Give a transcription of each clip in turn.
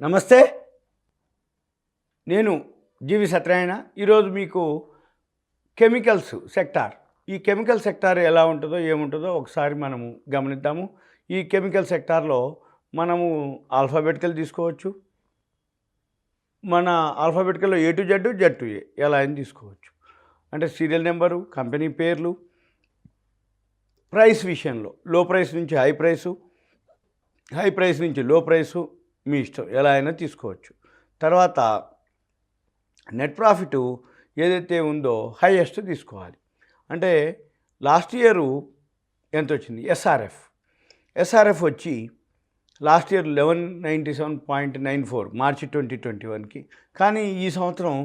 నమస్తే. నేను జీవి సత్యనారాయణ. ఈరోజు మీకు కెమికల్స్ సెక్టార్, ఈ కెమికల్ సెక్టార్ ఎలా ఉంటుందో ఏముంటుందో ఒకసారి మనము గమనిద్దాము. ఈ కెమికల్ సెక్టార్లో మనము ఆల్ఫాబెటికల్ తీసుకోవచ్చు. మన ఆల్ఫాబెటికల్లో A to Z, Z to ఏ ఎలా అయినా తీసుకోవచ్చు. అంటే సీరియల్ నెంబరు, కంపెనీ పేర్లు, ప్రైస్ విషయంలో లో ప్రైస్ నుంచి హై ప్రైసు, హై ప్రైస్ నుంచి లో ప్రైసు మీ ఇష్టం, ఎలా అయినా తీసుకోవచ్చు. తర్వాత నెట్ ప్రాఫిట్ ఏదైతే ఉందో హైయెస్ట్ తీసుకోవాలి. అంటే లాస్ట్ ఇయరు ఎంత వచ్చింది? ఎస్ఆర్ఎఫ్ వచ్చి లాస్ట్ ఇయర్ 1197.94 మార్చి 2021కి. కానీ ఈ సంవత్సరం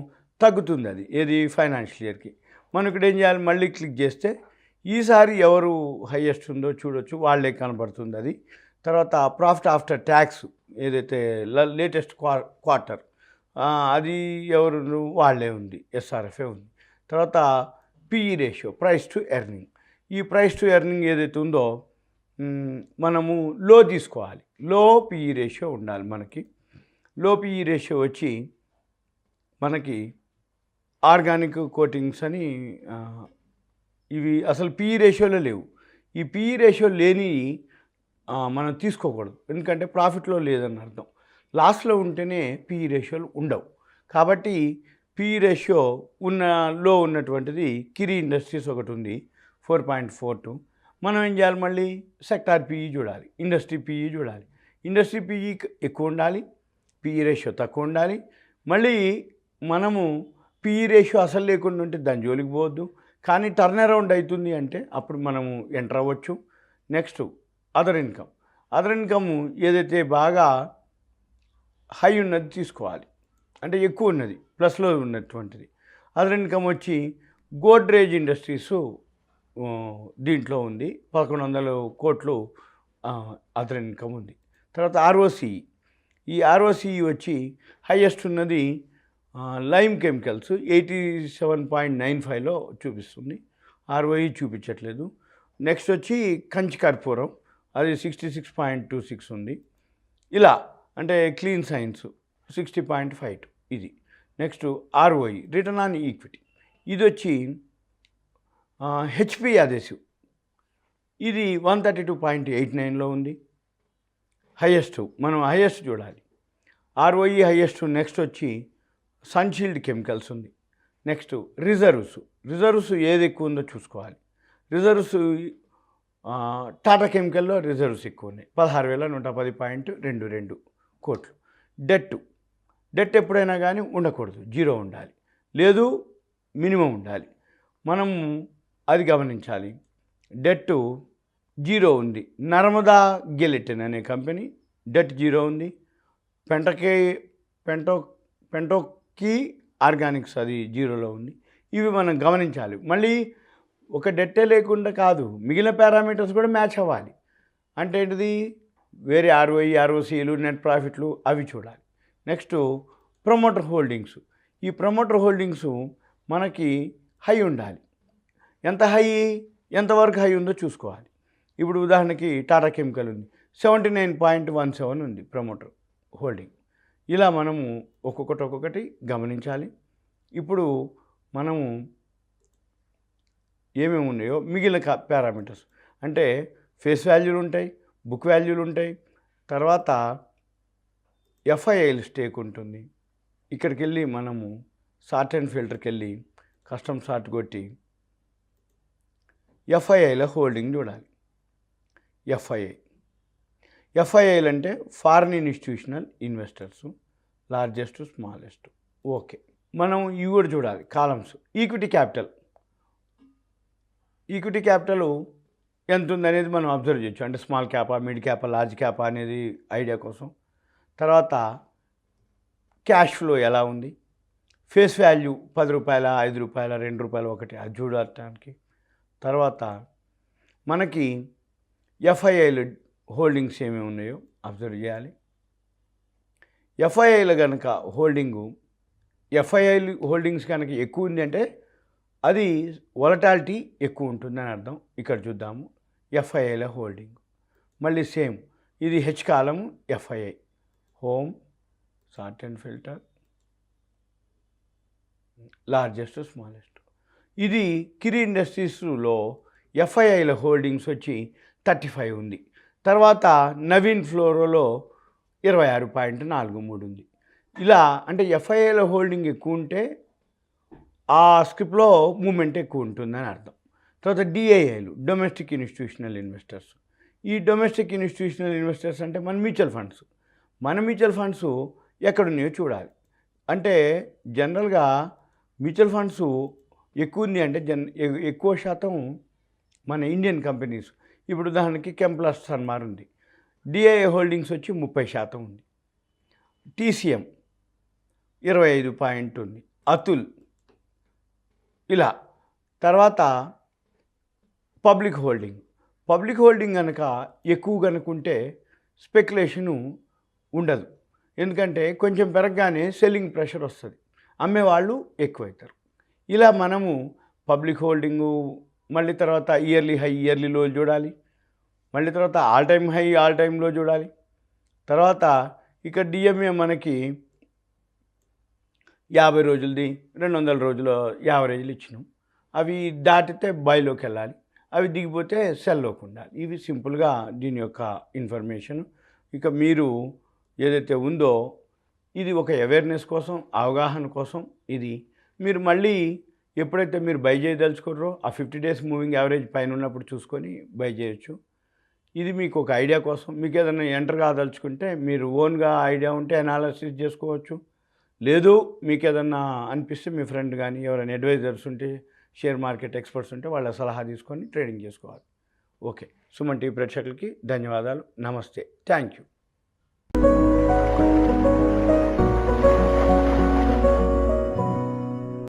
తగ్గుతుంది. అది ఏది ఫైనాన్షియల్ ఇయర్కి. మనం ఇక్కడ ఏం చేయాలి? మళ్ళీ క్లిక్ చేస్తే ఈసారి ఎవరు హైయెస్ట్ ఉందో చూడొచ్చు, వాళ్ళే కనబడుతుంది అది. తర్వాత ప్రాఫిట్ ఆఫ్టర్ ట్యాక్స్ ఏదైతే లేటెస్ట్ క్వార్టర్ అది ఎవరు? వాళ్ళే ఉంది, ఎస్ఆర్ఎఫే ఉంది. తర్వాత PE ratio, price to earning. ఈ ప్రైస్ టు ఎర్నింగ్ ఏదైతే ఉందో మనము లో తీసుకోవాలి. లో పిఈ రేషియో ఉండాలి మనకి. లో పిఈ రేషియో వచ్చి మనకి ఆర్గానిక్ కోటింగ్స్ అని ఇవి అసలు పిఈ రేషియోలో లేవు. ఈ పిఈ రేషియో లేని మనం తీసుకోకూడదు, ఎందుకంటే ప్రాఫిట్లో లేదని అర్థం. లాస్ట్లో ఉంటేనే పిఈ రేషియోలు ఉండవు. కాబట్టి పిఈ రేషియో లో ఉన్నటువంటిది కిరి ఇండస్ట్రీస్ ఒకటి ఉంది, 4.42. మనం ఏం చేయాలి? మళ్ళీ సెక్టార్ పిఈ చూడాలి, ఇండస్ట్రీ పిఈ చూడాలి. ఇండస్ట్రీ పిఈ ఎక్కువ ఉండాలి, పిఈ రేషియో తక్కువ ఉండాలి. మళ్ళీ మనము పిఈ రేషియో అసలు లేకుండా ఉంటే దాని జోలికి పోవద్దు. కానీ టర్న్ అరౌండ్ అవుతుంది అంటే అప్పుడు మనము ఎంటర్ అవ్వచ్చు. నెక్స్ట్ అదర్ ఇన్కమ్ ఏదైతే బాగా హై ఉన్నది తీసుకోవాలి, అంటే ఎక్కువ ఉన్నది, ప్లస్లో ఉన్నటువంటిది. అదర్ ఇన్కమ్ వచ్చి గోడ్రేజ్ ఇండస్ట్రీస్ దీంట్లో ఉంది, 1100 కోట్లు అదర్ ఇన్కమ్ ఉంది. తర్వాత ఆర్ఓసిఈ, ఈ ఆర్ఓసిఈ వచ్చి హైయెస్ట్ ఉన్నది లైమ్ కెమికల్స్ 87.95లో చూపిస్తుంది, ఆర్ఓఈ చూపించట్లేదు. నెక్స్ట్ వచ్చి కంచి కర్పూరం, అది 66.26 ఉంది. ఇలా అంటే క్లీన్ సైన్స్ 60.52 ఇది. Next ROE, return on equity, ఇది వచ్చి హెచ్పి అదేసివ్, ఇది 132.89లో ఉంది, హైయెస్ట్. మనం హైయెస్ట్ చూడాలి. ROE highest. నెక్స్ట్ వచ్చి సన్షీల్డ్ కెమికల్స్ ఉంది. నెక్స్ట్ రిజర్వ్స్ ఏది ఎక్కువ ఉందో చూసుకోవాలి. రిజర్వ్స్ టాటా కెమికల్లో రిజర్వ్స్ ఎక్కువ ఉన్నాయి, 16,110.22 కోట్లు. డెట్ ఎప్పుడైనా కానీ ఉండకూడదు, జీరో ఉండాలి, లేదు మినిమం ఉండాలి. మనం అది గమనించాలి. డెట్ జీరో ఉంది. నర్మదా గెలిటన్ అనే కంపెనీ డెట్ జీరో ఉంది. పెంటోకి ఆర్గానిక్స్ అది జీరోలో ఉంది. ఇవి మనం గమనించాలి. మళ్ళీ ఒక డెట్టే లేకుండా కాదు, మిగిలిన పారామీటర్స్ కూడా మ్యాచ్ అవ్వాలి. అంటే ఏంటిది? వేరే ఆర్ఓఈ, ఆర్ఓసీలు, నెట్ ప్రాఫిట్లు అవి చూడాలి. Next promoter holdings. ఈ ప్రమోటర్ హోల్డింగ్స్ మనకి హై ఉండాలి. ఎంతవరకు హై ఉందో చూసుకోవాలి. ఇప్పుడు ఉదాహరణకి టాటా కెమికల్ ఉంది, 79.17 ఉంది ప్రమోటర్ హోల్డింగ్. ఇలా మనము ఒక్కొక్కటి గమనించాలి. ఇప్పుడు మనము ఏమేమి ఉన్నాయో మిగిలిన పారామీటర్స్ అంటే ఫేస్ వాల్యూలు ఉంటాయి, బుక్ వాల్యూలు ఉంటాయి, తర్వాత ఎఫ్ఐఐలు స్టేక్ ఉంటుంది. ఇక్కడికి వెళ్ళి మనము సార్ట్ అండ్ ఫిల్టర్కి వెళ్ళి కస్టమ్ సార్ట్ కొట్టి ఎఫ్ఐఐల హోల్డింగ్ చూడాలి. ఎఫ్ఐఐలు అంటే foreign institutional investors, largest, smallest. Okay, మనం ఇవి కూడా చూడాలి కాలమ్స్. ఈక్విటీ క్యాపిటల్ ఎంత ఉందనేది మనం అబ్జర్వ్ చేయొచ్చు. అంటే స్మాల్ క్యాపా, మిడ్ క్యాపా, లార్జ్ క్యాపా అనేది ఐడియా కోసం. తర్వాత క్యాష్ ఫ్లో ఎలా ఉంది, ఫేస్ వాల్యూ 10 రూపాయల, 5 రూపాయల, 2 రూపాయలు, ఒకటి, అది చూడటానికి. తర్వాత మనకి ఎఫ్ఐఐలు హోల్డింగ్స్ ఏమేమి ఉన్నాయో అబ్జర్వ్ చేయాలి. ఎఫ్ఐఐలు కనుక ఎఫ్ఐఐలు హోల్డింగ్స్ కనుక ఎక్కువ ఉంది అంటే అది వొలటాలిటీ ఎక్కువ ఉంటుందని అర్థం. ఇక్కడ చూద్దాము ఎఫ్ఐఐల హోల్డింగ్. మళ్ళీ సేమ్, ఇది హెచ్ కాలము FII, home, sort and filter, largest smallest. ఇది కిరి ఇండస్ట్రీస్లో ఎఫ్ఐఐల హోల్డింగ్స్ వచ్చి 35 ఉంది. తర్వాత నవీన్ ఫ్లోరోలో 26.43 ఉంది. ఇలా అంటే ఎఫ్ఐఐల హోల్డింగ్ ఎక్కువ ఉంటే ఆ స్క్రిప్ట్లో మూమెంట్ ఎక్కువ ఉంటుందని అర్థం. తర్వాత డిఐఐలు, డొమెస్టిక్ ఇన్స్టిట్యూషనల్ ఇన్వెస్టర్స్. ఈ డొమెస్టిక్ ఇన్స్టిట్యూషనల్ ఇన్వెస్టర్స్ అంటే మన మ్యూచువల్ ఫండ్స్. మన మ్యూచువల్ ఫండ్స్ ఎక్కడున్నాయో చూడాలి. అంటే జనరల్గా మ్యూచువల్ ఫండ్స్ ఎక్కువ ఉంది అంటే ఎక్కువ శాతం మన ఇండియన్ కంపెనీస్. ఇప్పుడు ఉదాహరణకి కెంప్లస్ సన్మార్ ఉంది, డిఐఐ హోల్డింగ్స్ వచ్చి 30% ఉంది. టీసీఎం 25 ఉంది, అతుల్ ఇలా. తర్వాత పబ్లిక్ హోల్డింగ్ కనుక ఎక్కువ కనుకుంటే స్పెక్యులేషను ఉండదు. ఎందుకంటే కొంచెం పెరగగానే సెల్లింగ్ ప్రెషర్ వస్తుంది, అమ్మేవాళ్ళు ఎక్కువవుతారు. ఇలా మనము పబ్లిక్ హోల్డింగు, మళ్ళీ తర్వాత ఇయర్లీ హై ఇయర్లీ లో చూడాలి, మళ్ళీ తర్వాత ఆల్ టైమ్ హై ఆల్ టైమ్లో చూడాలి. తర్వాత ఇక డిఎంఏ మనకి 50 రోజులది 200 రోజుల యావరేజ్లు ఇచ్చినాం. అవి దాటితే బైలోకి వెళ్ళాలి, అవి దిగిపోతే సెల్లోకి ఉండాలి. ఇవి సింపుల్గా దీని యొక్క ఇన్ఫర్మేషన్. ఇక మీరు ఏదైతే ఉందో ఇది ఒక అవేర్నెస్ కోసం, అవగాహన కోసం. ఇది మీరు మళ్ళీ ఎప్పుడైతే మీరు బై చేయదలుచుకోరో ఆ 50 డేస్ మూవింగ్ యావరేజ్ పైన ఉన్నప్పుడు చూసుకొని బై చేయొచ్చు. ఇది మీకు ఒక ఐడియా కోసం. మీకు ఏదైనా ఎంటర్ కాదలుచుకుంటే మీరు ఓన్గా ఐడియా ఉంటే అనాలిసిస్ చేసుకోవచ్చు. లేదు మీకు ఏదన్నా అనిపిస్తే మీ ఫ్రెండ్ కానీ ఎవరైనా అడ్వైజర్స్ ఉంటే, షేర్ మార్కెట్ ఎక్స్పర్ట్స్ ఉంటే వాళ్ళ సలహా తీసుకొని ట్రేడింగ్ చేసుకోవాలి. ఓకే, సుమన్ టీవీ ప్రేక్షకులకి ధన్యవాదాలు. నమస్తే, థ్యాంక్ యూ.